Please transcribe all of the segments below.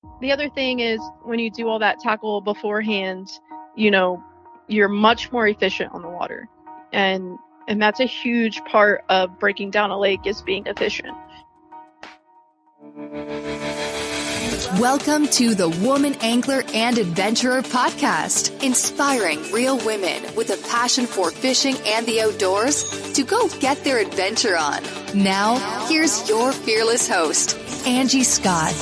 The other thing is when you do all that tackle beforehand, you know, you're much more efficient on the water. And that's a huge part of breaking down a lake is being efficient. Welcome to the Woman Angler and Adventurer podcast, inspiring real women with a passion for fishing and the outdoors to go get their adventure on. Now, here's your fearless host, Angie Scott.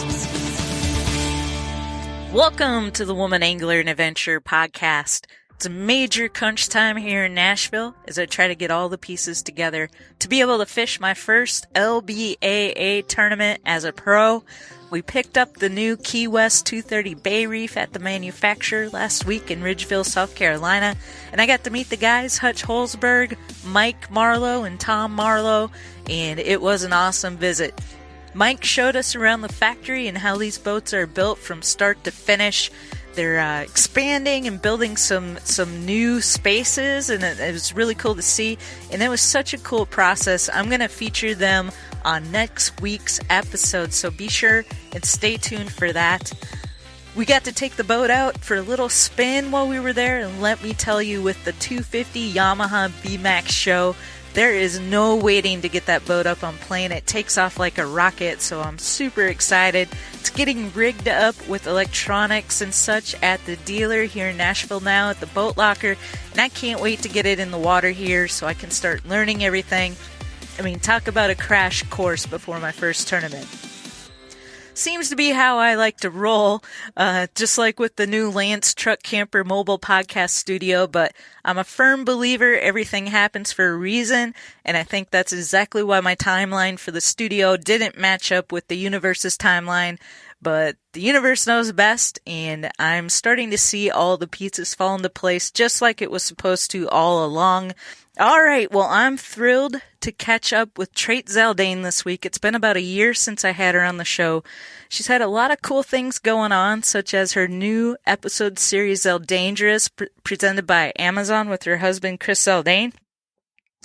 Welcome to the Woman Angler and Adventurer podcast. It's a major crunch time here in Nashville as I try to get all the pieces together to be able to fish my first LBAA tournament as a pro. We picked up the new Key West 230 Bay Reef at the manufacturer last week in Ridgeville, South Carolina, and I got to meet the guys, Hutch Holzberg, Mike Marlowe, and Tom Marlowe, and it was an awesome visit. Mike showed us around the factory and how these boats are built from start to finish. They're expanding and building some new spaces, and it was really cool to see. And it was such a cool process. I'm going to feature them on next week's episode, so be sure and stay tuned for that. We got to take the boat out for a little spin while we were there, and let me tell you, with the 250 Yamaha VMAX show, there is no waiting to get that boat up on plane. It takes off like a rocket, so I'm super excited. It's getting rigged up with electronics and such at the dealer here in Nashville now at the Boat Locker, and I can't wait to get it in the water here so I can start learning everything. I mean, talk about a crash course before my first tournament. Seems to be how I like to roll, just like with the new Lance Truck Camper mobile podcast studio, but I'm a firm believer everything happens for a reason, and I think that's exactly why my timeline for the studio didn't match up with the universe's timeline, but the universe knows best, and I'm starting to see all the pieces fall into place just like it was supposed to all along. All right, well, I'm thrilled to catch up with Trait Zaldain this week. It's been about a year since I had her on the show. She's had a lot of cool things going on, such as her new episode series, Zaldaingerous, presented by Amazon with her husband, Chris Zaldain.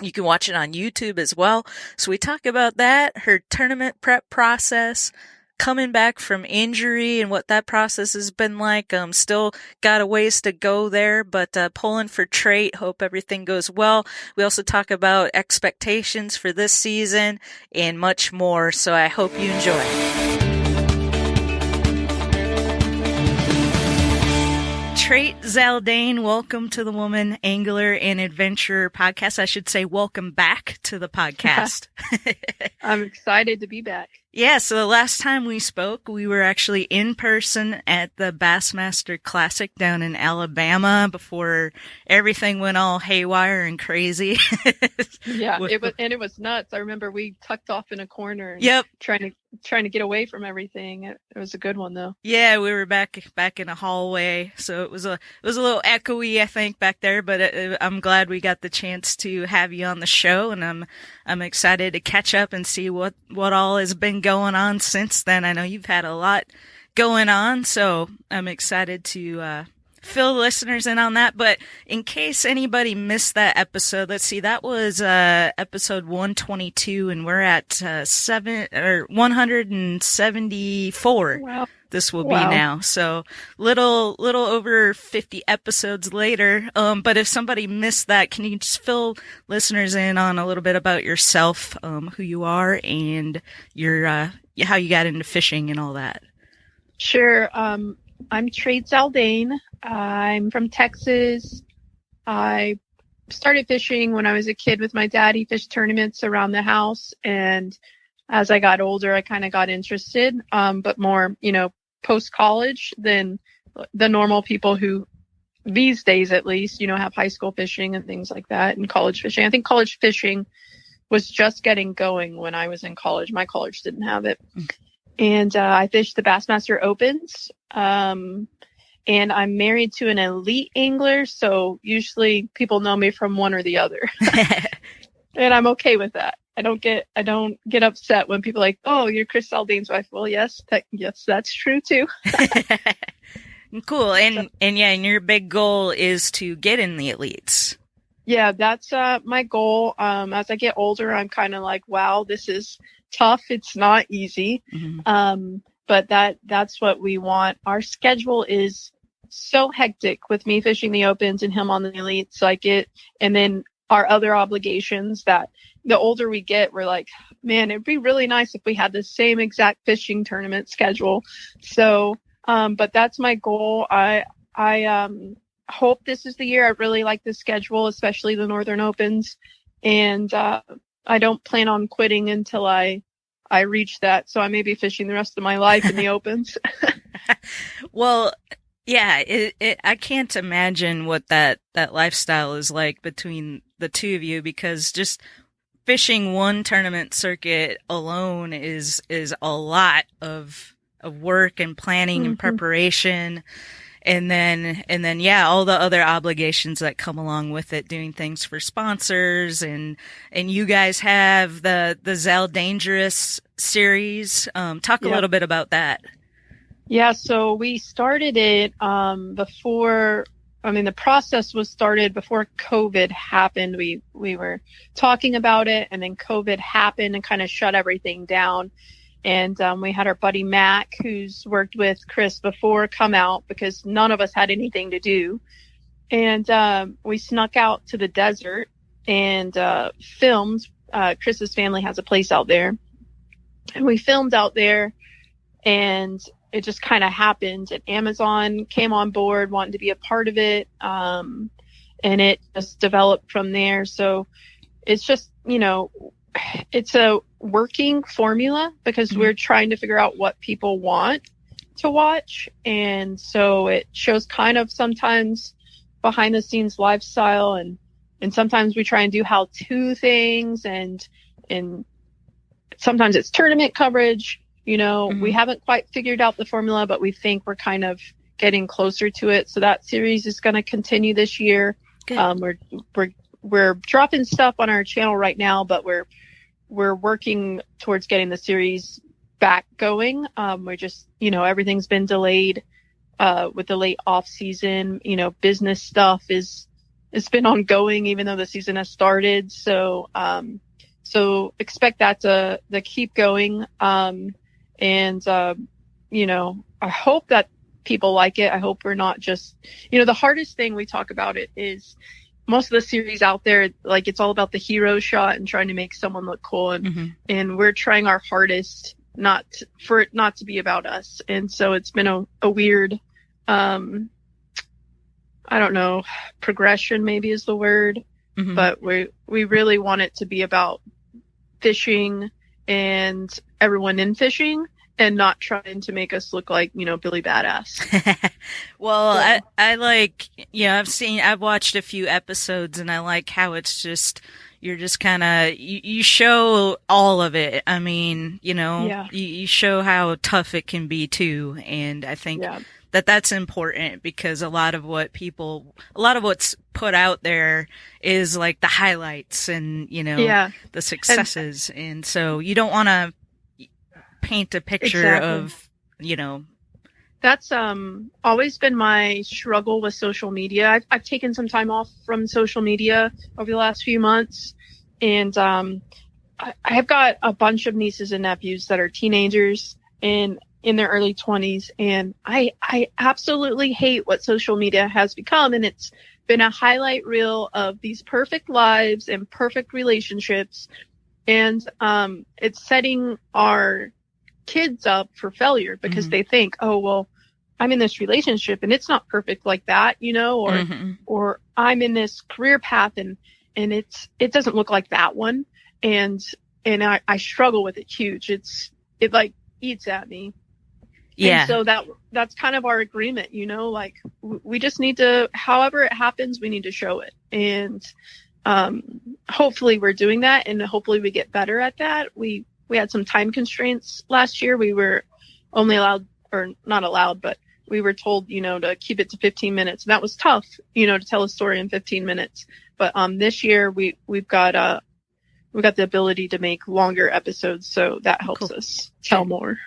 You can watch it on YouTube as well. So we talk about that, her tournament prep process, coming back from injury and what that process has been like. Still got a ways to go there, but pulling for Trait. Hope everything goes well. We also talk about expectations for this season and much more, so I hope you enjoy. Trait Zaldain, welcome to the Woman Angler and Adventurer podcast. I should say welcome back to the podcast. I'm excited to be back. Yeah, so the last time we spoke, we were actually in person at the Bassmaster Classic down in Alabama before everything went all haywire and crazy. Yeah, it was nuts. I remember we tucked off in a corner and yep. trying to get away from everything. It was a good one though. Yeah, we were back in a hallway, so it was a little echoey, I think, back there, but I'm glad we got the chance to have you on the show, and I'm excited to catch up and see what all has been going on since then. I know you've had a lot going on, so I'm excited to fill listeners in on that. But in case anybody missed that episode, let's see, that was episode 122, and we're at 174. Wow. This will be now. So little over 50 episodes later. But if somebody missed that, can you just fill listeners in on a little bit about yourself, who you are, and your how you got into fishing and all that? Sure. I'm Trait Zaldain. I'm from Texas. I started fishing when I was a kid with my dad. He fished tournaments around the house, and as I got older, I kind of got interested, but more, post-college than the normal people who, these days at least, have high school fishing and things like that, and college fishing. I think college fishing was just getting going when I was in college. My college didn't have it. And I fished the Bassmaster Opens, and I'm married to an elite angler, so usually people know me from one or the other. And I'm okay with that. I don't get upset when people are like, "Oh, you're Chris Zaldain's wife." Well, yes, that's true too. Cool. And your big goal is to get in the elites. Yeah, that's my goal. As I get older, I'm kind of like, wow, this is tough. It's not easy. Mm-hmm. but that's what we want. Our schedule is so hectic with me fishing the opens and him on the elites, and then our other obligations that the older we get, we're like, man, it'd be really nice if we had the same exact fishing tournament schedule. So, but that's my goal. I hope this is the year. I really like the schedule, especially the Northern Opens. And, I don't plan on quitting until I reach that. So I may be fishing the rest of my life in the opens. Well, yeah, I can't imagine what that lifestyle is like between the two of you, because just fishing one tournament circuit alone is a lot of work and planning and preparation. And then, yeah, all the other obligations that come along with it, doing things for sponsors, and you guys have the Zaldaingerous series. Talk a little bit about that. Yeah, so we started it the process was started before COVID happened. We were talking about it, and then COVID happened and kind of shut everything down. And we had our buddy Mac, who's worked with Chris before, come out because none of us had anything to do. And we snuck out to the desert and filmed. Chris's family has a place out there. And we filmed out there, and it just kind of happened. And Amazon came on board, wanting to be a part of it. And it just developed from there. So it's just, it's a working formula because we're trying to figure out what people want to watch. And so it shows kind of sometimes behind the scenes lifestyle, and sometimes we try and do how-to things, and sometimes it's tournament coverage. We haven't quite figured out the formula, but we think we're kind of getting closer to it. So that series is going to continue this year. We're dropping stuff on our channel right now, but we're working towards getting the series back going. We're just, everything's been delayed with the late off season. Business stuff it's been ongoing even though the season has started. So expect that to keep going. I hope that people like it. I hope we're not just, the hardest thing we talk about it is most of the series out there, like, it's all about the hero shot and trying to make someone look cool. And we're trying our hardest for it not to be about us. And so it's been a weird, I don't know, progression maybe is the word, but we really want it to be about fishing and everyone in fishing, and not trying to make us look like, Billy Badass. Well, yeah. I've watched a few episodes, and I like how it's just, you're just kind of, you show all of it. I mean, you show how tough it can be too. And I think that's important, because a lot of what's put out there is like the highlights and, the successes. And so you don't want to paint a picture of, That's always been my struggle with social media. I've taken some time off from social media over the last few months, and I have got a bunch of nieces and nephews that are teenagers and in their early 20s, and I absolutely hate what social media has become, and it's been a highlight reel of these perfect lives and perfect relationships, and it's setting our kids up for failure because they think, oh, well, I'm in this relationship and it's not perfect like that, or I'm in this career path and it doesn't look like that one. And I struggle with it huge. It like eats at me. Yeah. And so that's kind of our agreement, like we just need to, however it happens, we need to show it. And hopefully we're doing that, and hopefully we get better at that. We had some time constraints last year. We were only allowed, or not allowed, but we were told, to keep it to 15 minutes. And that was tough, to tell a story in 15 minutes. But this year we've got the ability to make longer episodes, so that helps us tell more.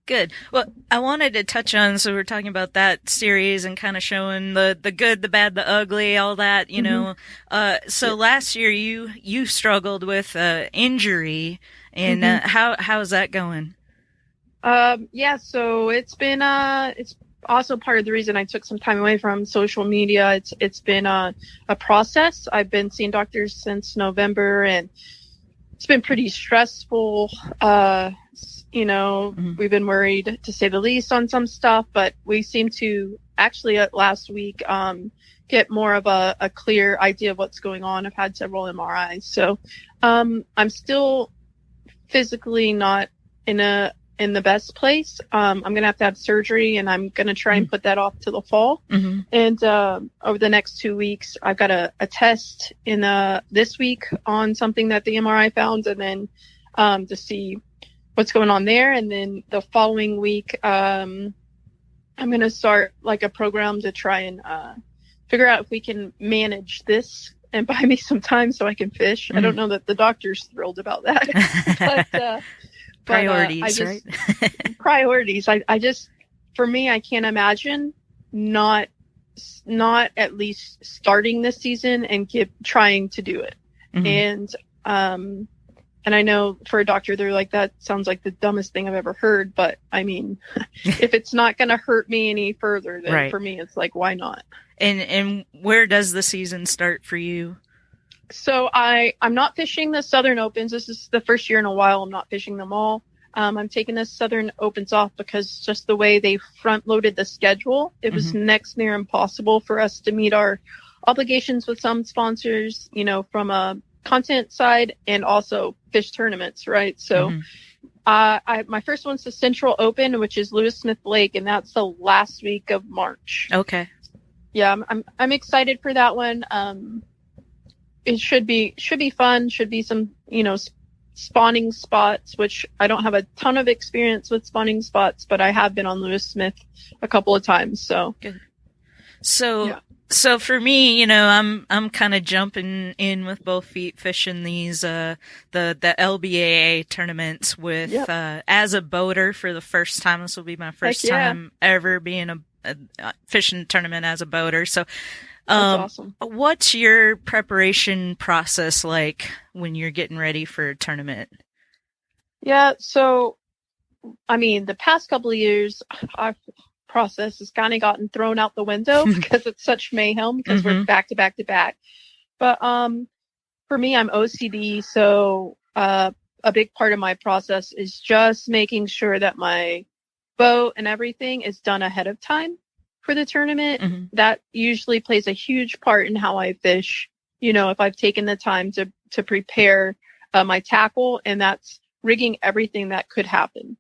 Good. Well, I wanted to touch on, so we're talking about that series and kind of showing the good, the bad, the ugly, all that, So last year you struggled with injury, and how's that going? Yeah, so it's been it's also part of the reason I took some time away from social media. It's been a process. I've been seeing doctors since November, and it's been pretty stressful. We've been worried, to say the least, on some stuff, but we seem to actually last week get more of a clear idea of what's going on. I've had several MRIs, so I'm still physically not in the best place. I'm going to have surgery, and I'm going to try and put that off to the fall. Mm-hmm. And over the next 2 weeks, I've got a test in this week on something that the MRI found, and then to see what's going on there. And then the following week, I'm going to start like a program to try and figure out if we can manage this and buy me some time so I can fish. I don't know that the doctor's thrilled about that. but priorities, right? Priorities. I just, for me, I can't imagine not at least starting this season and trying to do it. Mm-hmm. And I know for a doctor, they're like, that sounds like the dumbest thing I've ever heard. But I mean, if it's not going to hurt me any further, then right. For me, it's like, why not? And where does the season start for you? So I'm not fishing the Southern Opens. This is the first year in a while I'm not fishing them all. I'm taking the Southern Opens off because just the way they front loaded the schedule, it was next near impossible for us to meet our obligations with some sponsors, from a content side and also fish tournaments, right? So my first one's the Central Open, which is Lewis Smith Lake, and that's the last week of March. Okay. Yeah, I'm excited for that one. It should be fun. Should be some, spawning spots, which I don't have a ton of experience with spawning spots, but I have been on Lewis Smith a couple of times. So good. So for me, I'm kind of jumping in with both feet, fishing these the LBAA tournaments with as a boater for the first time. This will be my first time ever being a fishing tournament as a boater. So that's awesome. What's your preparation process like when you're getting ready for a tournament? Yeah, so I mean, the past couple of years, our process has kind of gotten thrown out the window because it's such mayhem because we're back to back to back. But for me, I'm OCD, so a big part of my process is just making sure that my boat and everything is done ahead of time for the tournament. That usually plays a huge part in how I fish. If I've taken the time to prepare my tackle, and that's rigging everything that could happen.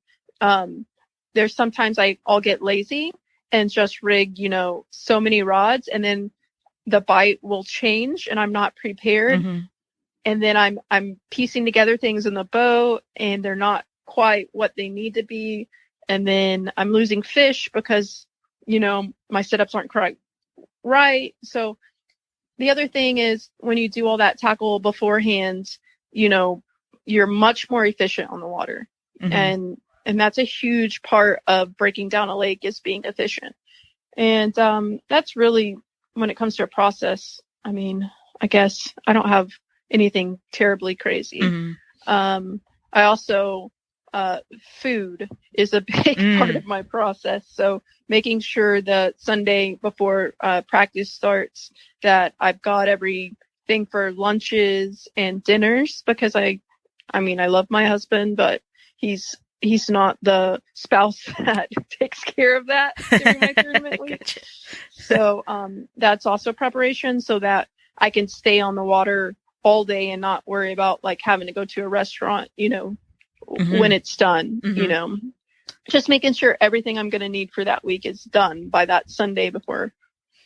There's sometimes I'll get lazy and just rig, so many rods, and then the bite will change and I'm not prepared. And then I'm piecing together things in the boat and they're not quite what they need to be. And then I'm losing fish because, my setups aren't correct. Right. So the other thing is when you do all that tackle beforehand, you're much more efficient on the water. And that's a huge part of breaking down a lake, is being efficient. And that's really, when it comes to a process, I mean, I guess I don't have anything terribly crazy. I also, food is a big part of my process. So making sure that Sunday before practice starts, that I've got everything for lunches and dinners, because I love my husband, but he's not the spouse that takes care of that during my tournament week. Gotcha. So that's also preparation so that I can stay on the water all day and not worry about like having to go to a restaurant, when it's done, just making sure everything I'm going to need for that week is done by that Sunday before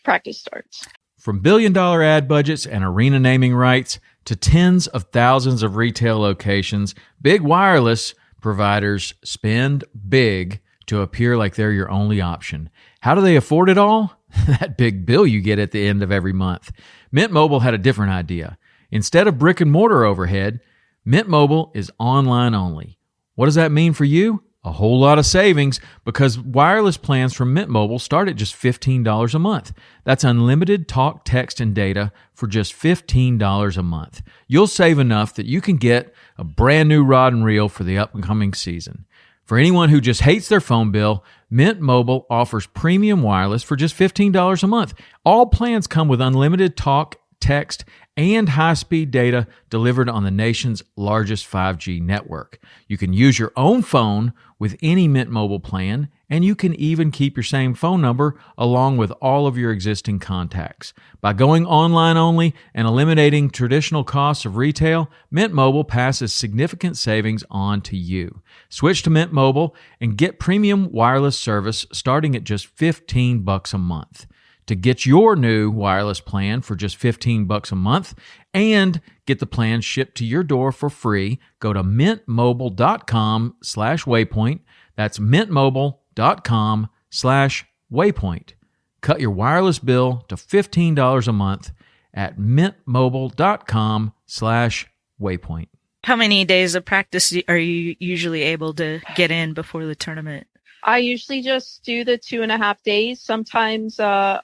practice starts. From billion-dollar ad budgets and arena naming rights to tens of thousands of retail locations, Big Wireless providers spend big to appear like they're your only option. How do they afford it all? That big bill you get at the end of every month. Mint Mobile had a different idea. Instead of brick and mortar overhead, Mint Mobile is online only. What does that mean for you? A whole lot of savings, because wireless plans from Mint Mobile start at just $15 a month. That's unlimited talk, text, and data for just $15 a month. You'll save enough that you can get a brand new rod and reel for the upcoming season. For anyone who just hates their phone bill, Mint Mobile offers premium wireless for just $15 a month. All plans come with unlimited talk, text, and high-speed data delivered on the nation's largest 5G network. You can use your own phone with any Mint Mobile plan, and you can even keep your same phone number along with all of your existing contacts. By going online only and eliminating traditional costs of retail, Mint Mobile passes significant savings on to you. Switch to Mint Mobile and get premium wireless service starting at just $15 a month. To get your new wireless plan for just $15 a month and get the plan shipped to your door for free, go to mintmobile.com/waypoint. That's mintmobile.com/waypoint. Cut your wireless bill to $15 a month at mintmobile.com/waypoint. How many days of practice are you usually able to get in before the tournament? I usually just do the 2.5 days. Sometimes I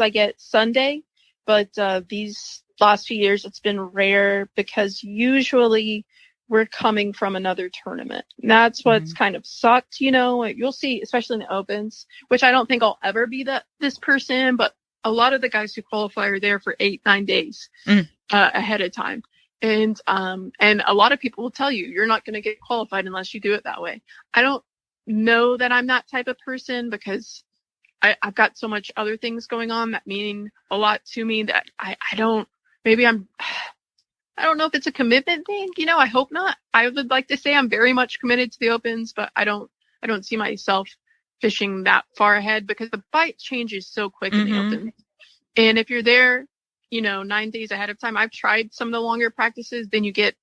get Sunday, but these last few years it's been rare because usually we're coming from another tournament. And that's what's kind of sucked, You'll see, especially in the Opens, which I don't think I'll ever be this person, but a lot of the guys who qualify are there for 8-9 days ahead of time. And a lot of people will tell you, you're not going to get qualified unless you do it that way. I don't know that I'm that type of person because I've got so much other things going on that mean a lot to me that I don't know if it's a commitment thing. I hope not. I would like to say I'm very much committed to the Opens, but I don't see myself fishing that far ahead because the bite changes so quick in the Opens. And if you're there, 9 days ahead of time, I've tried some of the longer practices, then you get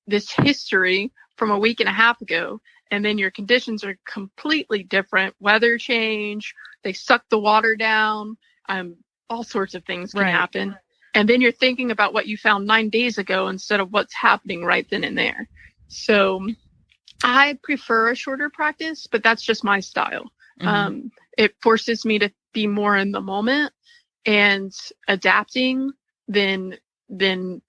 this history from a week and a half ago. And then your conditions are completely different. Weather change, they suck the water down, all sorts of things can happen. And then you're thinking about what you found 9 days ago instead of what's happening right then and there. So I prefer a shorter practice, but that's just my style. It forces me to be more in the moment and adapting than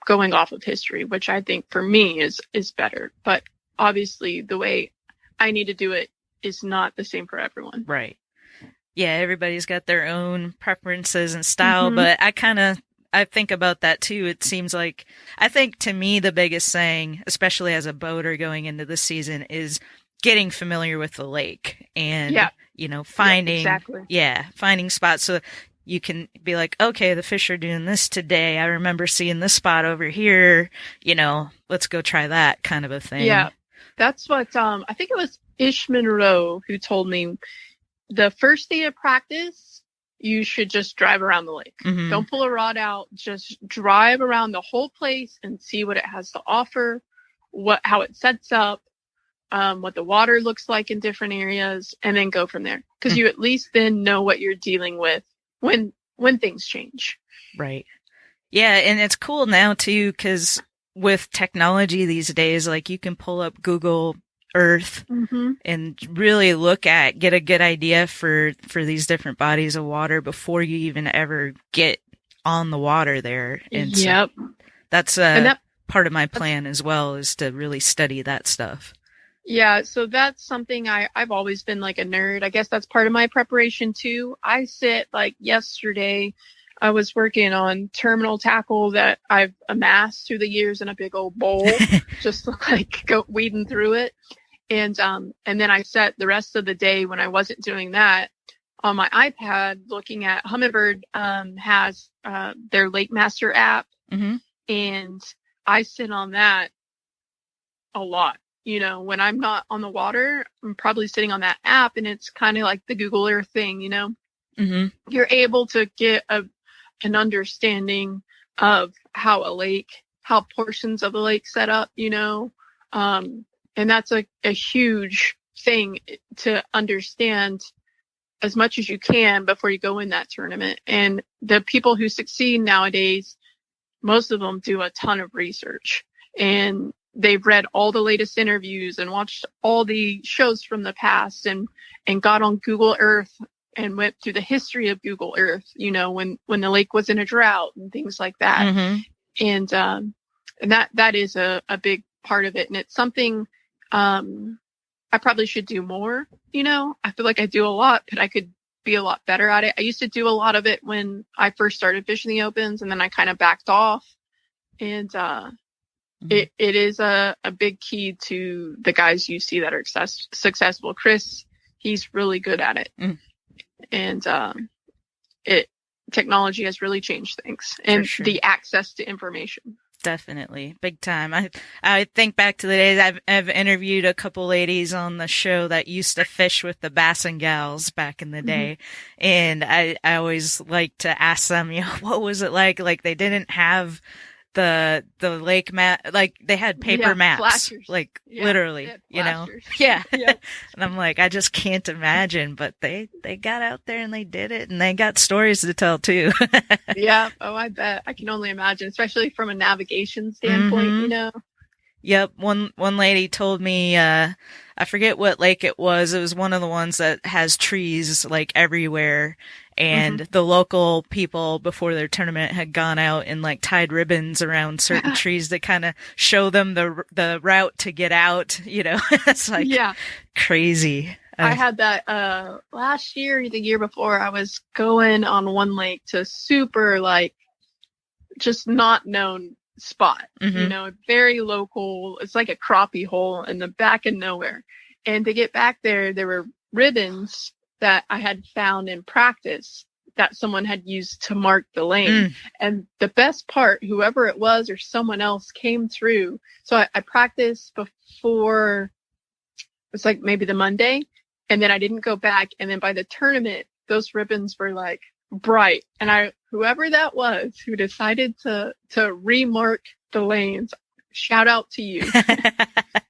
going off of history, which I think for me is better. But obviously the way I need to do it is not the same for everyone. Right. Yeah, everybody's got their own preferences and style, but I think about that too. It seems like, I think to me, the biggest thing, especially as a boater going into the season, is getting familiar with the lake and, finding spots. So you can be like, okay, the fish are doing this today. I remember seeing this spot over here, let's go try that kind of a thing. Yeah. That's what, I think it was Ish Monroe who told me the first day of practice, you should just drive around the lake. Don't pull a rod out. Just drive around the whole place and see what it has to offer, how it sets up, what the water looks like in different areas, and then go from there. Because you at least then know what you're dealing with when things change. Right. Yeah, and it's cool now too, because with technology these days, like you can pull up Google Earth and really get a good idea for these different bodies of water before you even ever get on the water there. And so that's part of my plan as well, is to really study that stuff. Yeah, so that's something I've always been like a nerd. I guess that's part of my preparation too. I sit like yesterday, I was working on terminal tackle that I've amassed through the years in a big old bowl, just like weeding through it. And then I set the rest of the day when I wasn't doing that on my iPad looking at Humminbird, has, their Lake Master app. And I sit on that a lot. When I'm not on the water, I'm probably sitting on that app, and it's kind of like the Google Earth thing, You're able to get an understanding of how portions of the lake set up, and that's a huge thing to understand as much as you can before you go in that tournament. And the people who succeed nowadays, most of them do a ton of research, and they've read all the latest interviews and watched all the shows from the past and got on Google Earth and went through the history of Google Earth, when the lake was in a drought and things like that. And that is a big part of it. And it's something, I I probably should do more. I feel like I do a lot, but I could be a lot better at it. I used to do a lot of it when I first started fishing the opens, and then I kind of backed off. And it is a big key to the guys you see that are successful. Chris, he's really good at it. And technology has really changed things, and the access to information. Definitely. Big time. I think back to the days I've interviewed a couple ladies on the show that used to fish with the Bass and Gals back in the day. And I always like to ask them, what was it like? Like they didn't have the lake map, like they had paper maps, flashers. Like literally, Yeah. Yep. And I'm like, I just can't imagine, but they got out there and they did it, and they got stories to tell too. Yeah. Oh, I bet. I can only imagine, especially from a navigation standpoint, Yep. One lady told me, I forget what lake it was. It was one of the ones that has trees like everywhere. And the local people before their tournament had gone out and like tied ribbons around certain trees to kind of show them the route to get out. It's like crazy. I had that last year, the year before. I was going on one lake to super like just not known spot, very local. It's like a crappie hole in the back of nowhere. And to get back there were ribbons that I had found in practice that someone had used to mark the lane. And the best part, whoever it was or someone else came through. So I practiced before, it was like maybe the Monday, and then I didn't go back. And then by the tournament, those ribbons were like bright. And whoever that was who decided to remark the lanes, shout out to you.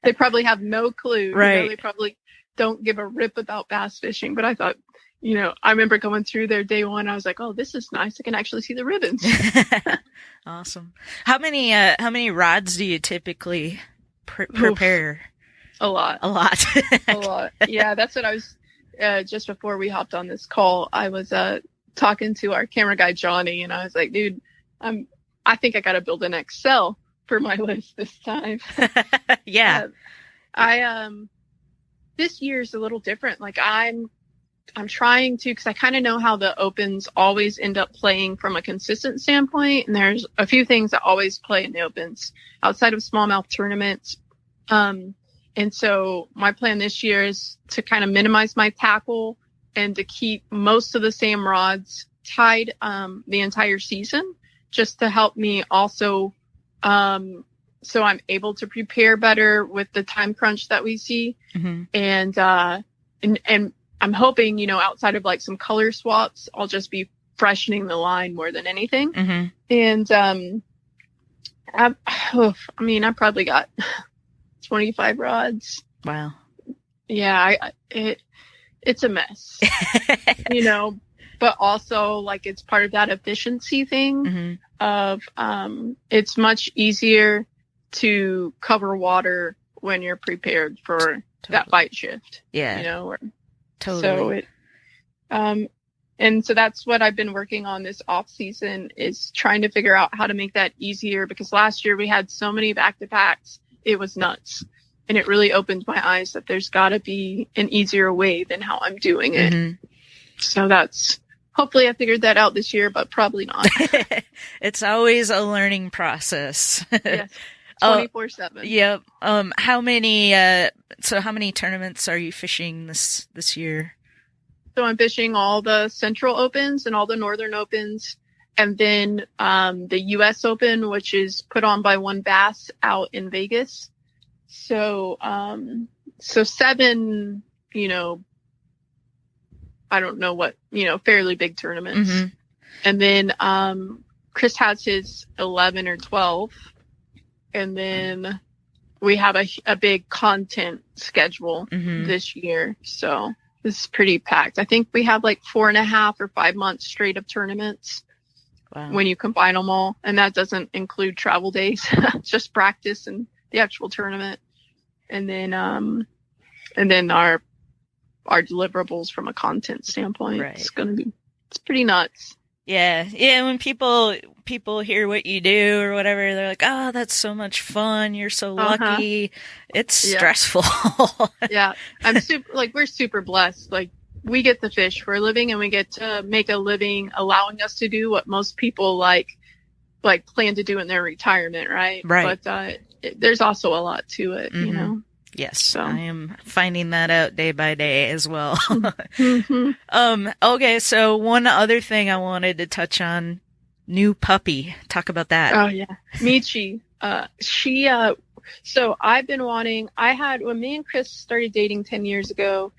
They probably have no clue. Right. They probably don't give a rip about bass fishing, but I thought, I remember going through there day one. I was like, oh, this is nice. I can actually see the ribbons. Awesome. How many rods do you typically prepare? A lot. A lot. Yeah. That's what I was, just before we hopped on this call, I was, talking to our camera guy, Johnny, and I was like, dude, I think I got to build an Excel for my list this time. Yeah. This year's a little different. Like I'm trying to, because I kind of know how the opens always end up playing from a consistent standpoint. And there's a few things that always play in the opens outside of smallmouth tournaments. And so my plan this year is to kind of minimize my tackle and to keep most of the same rods tied the entire season, just to help me also so I'm able to prepare better with the time crunch that we see. And I'm hoping, outside of like some color swaps, I'll just be freshening the line more than anything. And I probably got 25 rods. Wow. Yeah, it's a mess, but also like it's part of that efficiency thing of it's much easier to cover water when you're prepared for that bite shift. Yeah. Totally. So and so that's what I've been working on this off season, is trying to figure out how to make that easier, because last year we had so many back to packs. It was nuts. And it really opened my eyes that there's got to be an easier way than how I'm doing it. So hopefully I figured that out this year, but probably not. It's always a learning process. Yes. 24/7. Yep. How many tournaments are you fishing this year? So I'm fishing all the Central Opens and all the Northern Opens, and then the U.S. Open, which is put on by One Bass out in Vegas. So 7, I don't know what, fairly big tournaments. And then Chris has his 11 or 12. And then we have a big content schedule this year. So this is pretty packed. I think we have like 4.5 or 5 months straight of tournaments. Wow. When you combine them all. And that doesn't include travel days, just practice and the actual tournament. And then our deliverables from a content standpoint. Right. It's pretty nuts. Yeah. Yeah. When people hear what you do or whatever, they're like, oh, that's so much fun. You're so lucky. It's stressful. Yeah. We're super blessed. Like, we get to fish for a living, and we get to make a living allowing us to do what most people like plan to do in their retirement. Right. Right. But, there's also a lot to it, you know? Yes, so. I am finding that out day by day as well. Mm-hmm. Okay, so one other thing I wanted to touch on, new puppy. Talk about that. Oh yeah, Michi. So I've been wanting. When me and Chris started dating 10 years ago,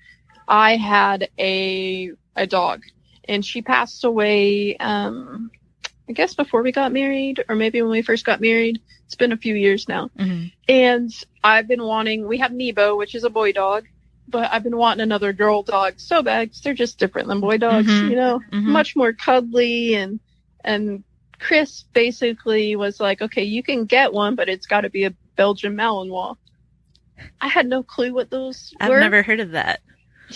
I had a dog, and she passed away. I guess before we got married, or maybe when we first got married. It's been a few years now. Mm-hmm. And I've been wanting, we have Nebo, which is a boy dog, but I've been wanting another girl dog so bad, 'cause they're just different than boy dogs, Mm-hmm. you know, Mm-hmm. much more cuddly. And Chris basically was like, okay, you can get one, but it's got to be a Belgian Malinois. I had no clue what those I've were. never heard of that.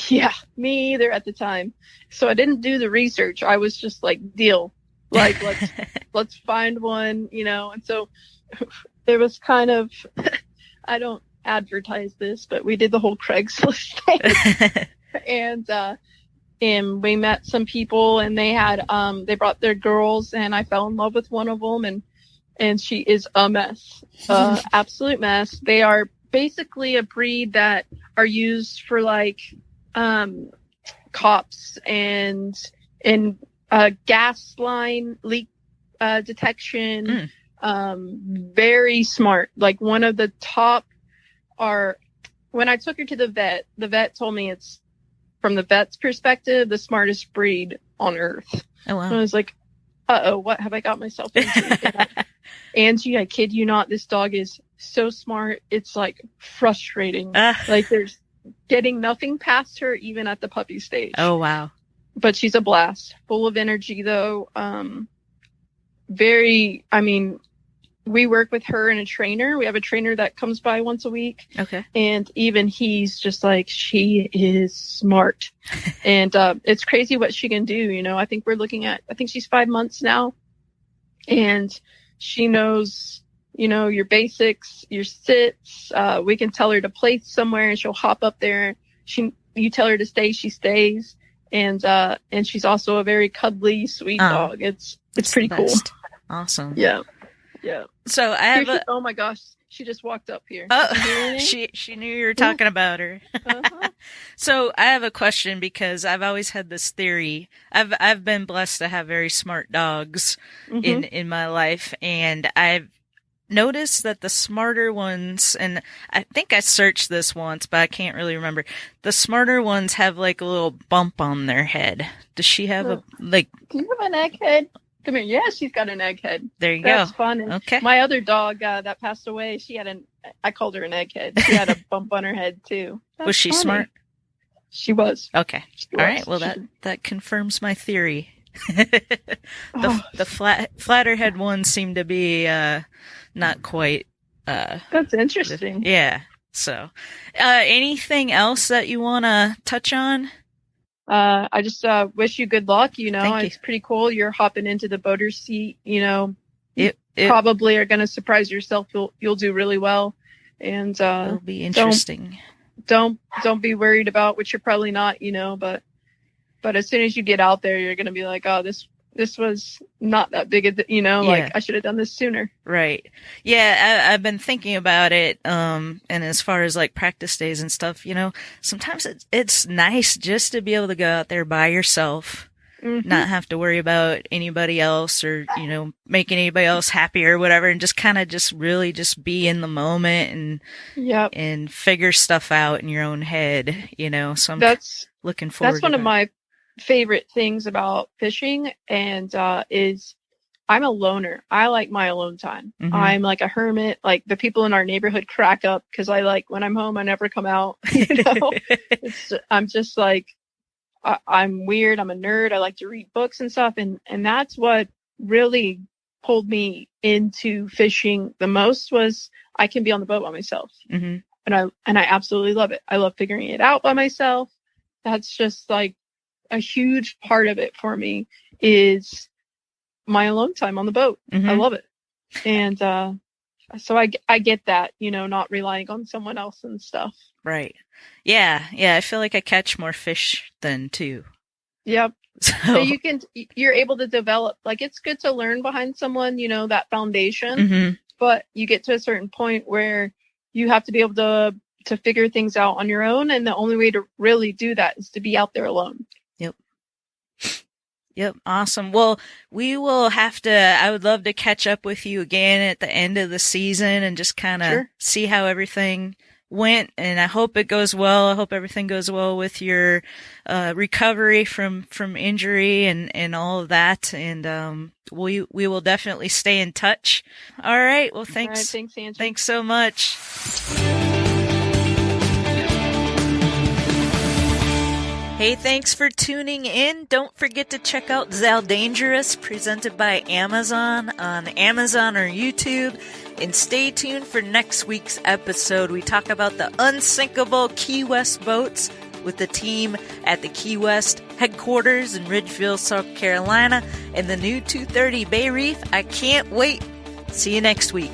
Yeah, me either at the time. So I didn't do the research. I was just like, deal. Like, let's find one, you know. And so it was kind of, I don't advertise this, but we did the whole Craigslist thing. And we met some people, and they had, they brought their girls, and I fell in love with one of them, and she is a mess, absolute mess. They are basically a breed that are used for like, cops and gas line leak, detection. Very smart. Like, one of the top when I took her to the vet told me it's, from the vet's perspective, the smartest breed on earth. Oh, wow. And I was like, uh-oh, what have I got myself into? Angie, I kid you not, this dog is so smart. It's like frustrating. Like, there's getting nothing past her, even at the puppy stage. Oh, wow. But she's a blast, full of energy though. We work with her and a trainer. We have a trainer that comes by once a week. Okay. And even he's just like, she is smart. And it's crazy what she can do. You know, I think she's 5 months now. And she knows, you know, your basics, your sits. We can tell her to place somewhere, and she'll hop up there. You tell her to stay, she stays. And she's also a very cuddly, sweet dog. It's pretty cool. Awesome. Yeah. Yeah. So I have oh my gosh, she just walked up here. Oh, she knew you were talking about her. Uh-huh. So I have a question, because I've always had this theory. I've been blessed to have very smart dogs in my life, and I've noticed that the smarter ones, and I think I searched this once, but I can't really remember. The smarter ones have like a little bump on their head. Does she have Do you have an egghead? Come here. Yeah, she's got an egghead. There you That's go. fun. Okay. My other dog that passed away, I called her an egghead. She had a bump on her head too. Was she funny. smart? She was. Okay. She All was. right. Well, that confirms my theory. The flatter head ones seem to be not quite. That's interesting. Yeah. So, anything else that you want to touch on? I just wish you good luck. You know, Thank you. It's pretty cool. You're hopping into the boater seat. You know, It probably are going to surprise yourself. You'll do really well, and it'll be interesting. Don't be worried about, which you're probably not. You know, but as soon as you get out there, you're going to be like, oh, this was not that big like I should have done this sooner. Right. Yeah, I've been thinking about it. And as far as like practice days and stuff, you know, sometimes it's nice just to be able to go out there by yourself, not have to worry about anybody else, or, you know, making anybody else happy or whatever, and just kind of just really just be in the moment and figure stuff out in your own head, you know. So that's looking forward. That's one of my favorite things about fishing, and is I'm a loner. I like my alone time. I'm like a hermit. Like, the people in our neighborhood crack up because I like, when I'm home, I never come out. You know, I'm just like, I'm weird. I'm a nerd. I like to read books and stuff, and that's what really pulled me into fishing the most, was I can be on the boat by myself, and I absolutely love it. I love figuring it out by myself. That's just like a huge part of it for me, is my alone time on the boat. Mm-hmm. I love it. And so I get that, not relying on someone else and stuff. Right. Yeah. Yeah. I feel like I catch more fish than two. Yep. So You're able to develop, like, it's good to learn behind someone, that foundation, mm-hmm. but you get to a certain point where you have to be able to figure things out on your own. And the only way to really do that is to be out there alone. Yep. Awesome. Well, I would love to catch up with you again at the end of the season and just kind of see how everything went. And I hope it goes well. I hope everything goes well with your recovery from injury and all of that. And we will definitely stay in touch. All right. Well, thanks. All right, thanks, Angie. Thanks so much. Hey, thanks for tuning in. Don't forget to check out Zaldaingerous, presented by Amazon on Amazon or YouTube. And stay tuned for next week's episode. We talk about the unsinkable Key West boats with the team at the Key West headquarters in Ridgeville, South Carolina, and the new 230 Bay Reef. I can't wait. See you next week.